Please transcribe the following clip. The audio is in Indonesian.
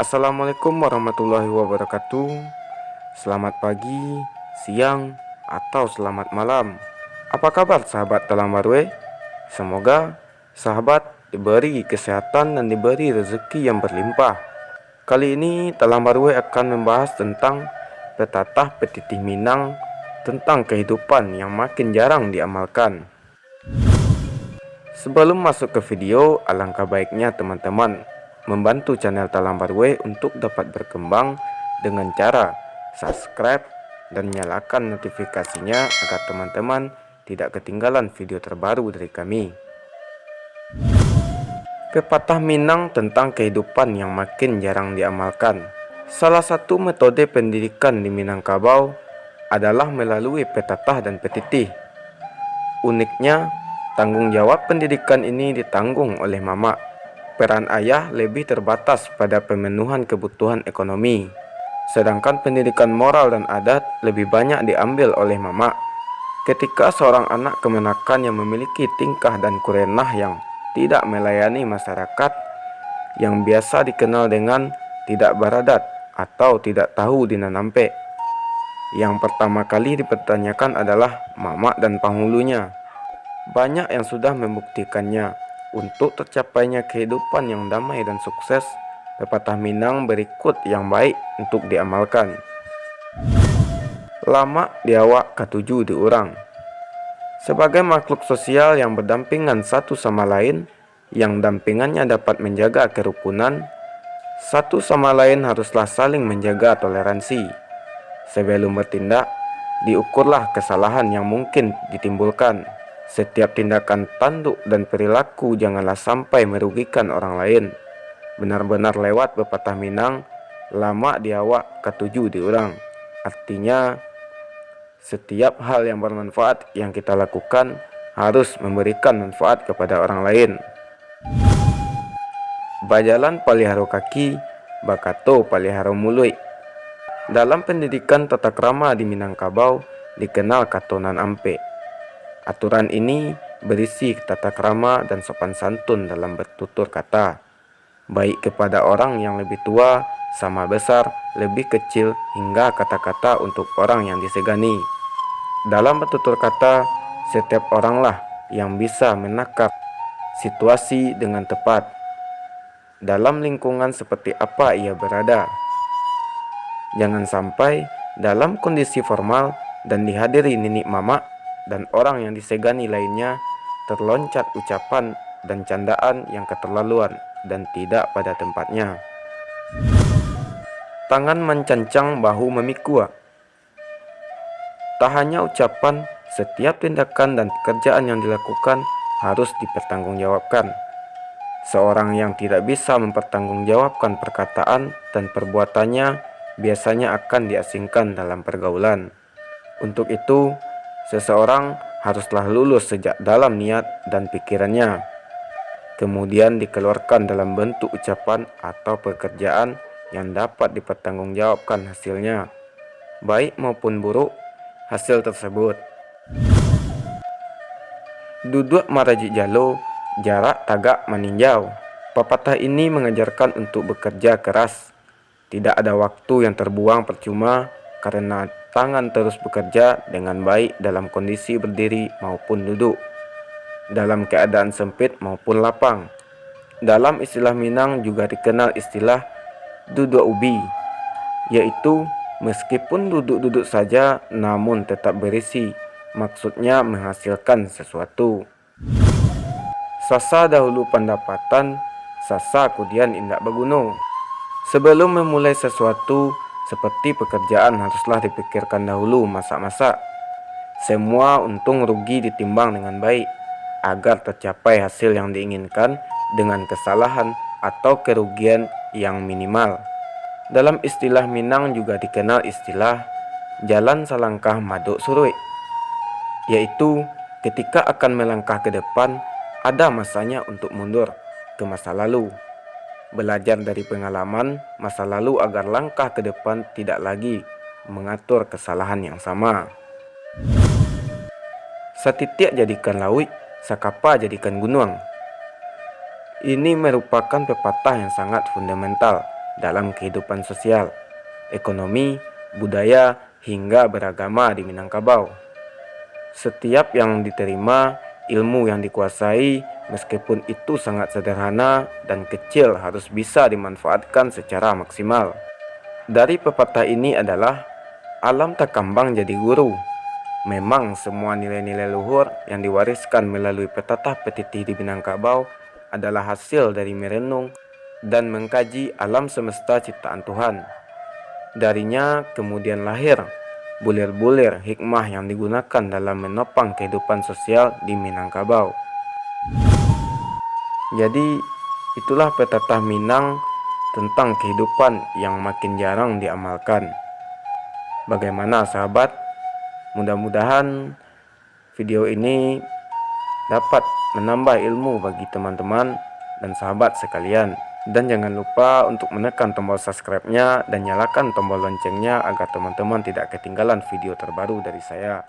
Assalamualaikum warahmatullahi wabarakatuh. Selamat pagi, siang, atau selamat malam. Apa kabar sahabat Talang Barwe? Semoga sahabat diberi kesehatan dan diberi rezeki yang berlimpah. Kali ini Talang Barwe akan membahas tentang pepatah petitih Minang tentang kehidupan yang makin jarang diamalkan. Sebelum masuk ke video, alangkah baiknya teman-teman membantu channel Talang Barwe untuk dapat berkembang dengan cara subscribe dan nyalakan notifikasinya agar teman-teman tidak ketinggalan video terbaru dari kami. Pepatah Minang tentang kehidupan yang makin jarang diamalkan. Salah satu metode pendidikan di Minangkabau adalah melalui petatah dan petitih. Uniknya, tanggung jawab pendidikan ini ditanggung oleh mama. Peran ayah lebih terbatas pada pemenuhan kebutuhan ekonomi, sedangkan pendidikan moral dan adat lebih banyak diambil oleh mama. Ketika seorang anak kemenakan yang memiliki tingkah dan kurenah yang tidak melayani masyarakat, yang biasa dikenal dengan tidak beradat atau tidak tahu dina nampe, yang pertama kali dipertanyakan adalah mama dan penghulunya. Banyak yang sudah membuktikannya. Untuk tercapainya kehidupan yang damai dan sukses, pepatah Minang berikut yang baik untuk diamalkan. Lama diawak katuju diurang. Sebagai makhluk sosial yang berdampingan satu sama lain, yang dampingannya dapat menjaga kerukunan, satu sama lain haruslah saling menjaga toleransi. Sebelum bertindak, diukurlah kesalahan yang mungkin ditimbulkan. Setiap tindakan tanduk dan perilaku janganlah sampai merugikan orang lain. Benar-benar lewat pepatah Minang, lama diawak katuju diurang. Artinya, setiap hal yang bermanfaat yang kita lakukan harus memberikan manfaat kepada orang lain. Bajalan paliharo kaki, bakato paliharo mului. Dalam pendidikan tata krama di Minangkabau dikenal katonan ampe. Aturan ini berisi tata krama dan sopan santun dalam bertutur kata, baik kepada orang yang lebih tua, sama besar, lebih kecil, hingga kata-kata untuk orang yang disegani. Dalam bertutur kata, setiap oranglah yang bisa menakar situasi dengan tepat dalam lingkungan seperti apa ia berada. Jangan sampai dalam kondisi formal dan dihadiri nenek mama dan orang yang disegani lainnya terloncat ucapan dan candaan yang keterlaluan dan tidak pada tempatnya. Tangan mencancang, bahu memikul. Tak hanya ucapan, setiap tindakan dan pekerjaan yang dilakukan harus dipertanggungjawabkan. Seorang yang tidak bisa mempertanggungjawabkan perkataan dan perbuatannya biasanya akan diasingkan dalam pergaulan. Untuk itu, seseorang haruslah lulus sejak dalam niat dan pikirannya, kemudian dikeluarkan dalam bentuk ucapan atau pekerjaan yang dapat dipertanggungjawabkan hasilnya, baik maupun buruk hasil tersebut. Duduk maraji jalo, jarak tagak meninjau. Pepatah ini mengajarkan untuk bekerja keras. Tidak ada waktu yang terbuang percuma karena tangan terus bekerja dengan baik dalam kondisi berdiri maupun duduk, dalam keadaan sempit maupun lapang. Dalam istilah Minang juga dikenal istilah duduk ubi, yaitu meskipun duduk-duduk saja namun tetap berisi, maksudnya menghasilkan sesuatu. Sasa dahulu pendapatan, sasa kemudian indak berguna. Sebelum memulai sesuatu seperti pekerjaan haruslah dipikirkan dahulu masak-masak. Semua untung rugi ditimbang dengan baik agar tercapai hasil yang diinginkan dengan kesalahan atau kerugian yang minimal. Dalam istilah Minang juga dikenal istilah jalan selangkah maduk surui, yaitu ketika akan melangkah ke depan ada masanya untuk mundur ke masa lalu. Belajar dari pengalaman masa lalu agar langkah ke depan tidak lagi mengatur kesalahan yang sama. Satitik jadikan laut, sakapa jadikan gunung. Ini merupakan pepatah yang sangat fundamental dalam kehidupan sosial, ekonomi, budaya, hingga beragama di Minangkabau. Setiap yang diterima, ilmu yang dikuasai, meskipun itu sangat sederhana dan kecil, harus bisa dimanfaatkan secara maksimal. Dari pepatah ini adalah, alam tak kambang jadi guru. Memang semua nilai-nilai luhur yang diwariskan melalui petatah petitih di Minangkabau adalah hasil dari merenung dan mengkaji alam semesta ciptaan Tuhan. Darinya kemudian lahir bulir-bulir hikmah yang digunakan dalam menopang kehidupan sosial di Minangkabau. Jadi itulah petatah Minang tentang kehidupan yang makin jarang diamalkan. Bagaimana sahabat? Mudah-mudahan video ini dapat menambah ilmu bagi teman-teman dan sahabat sekalian. Dan jangan lupa untuk menekan tombol subscribe-nya dan nyalakan tombol loncengnya agar teman-teman tidak ketinggalan video terbaru dari saya.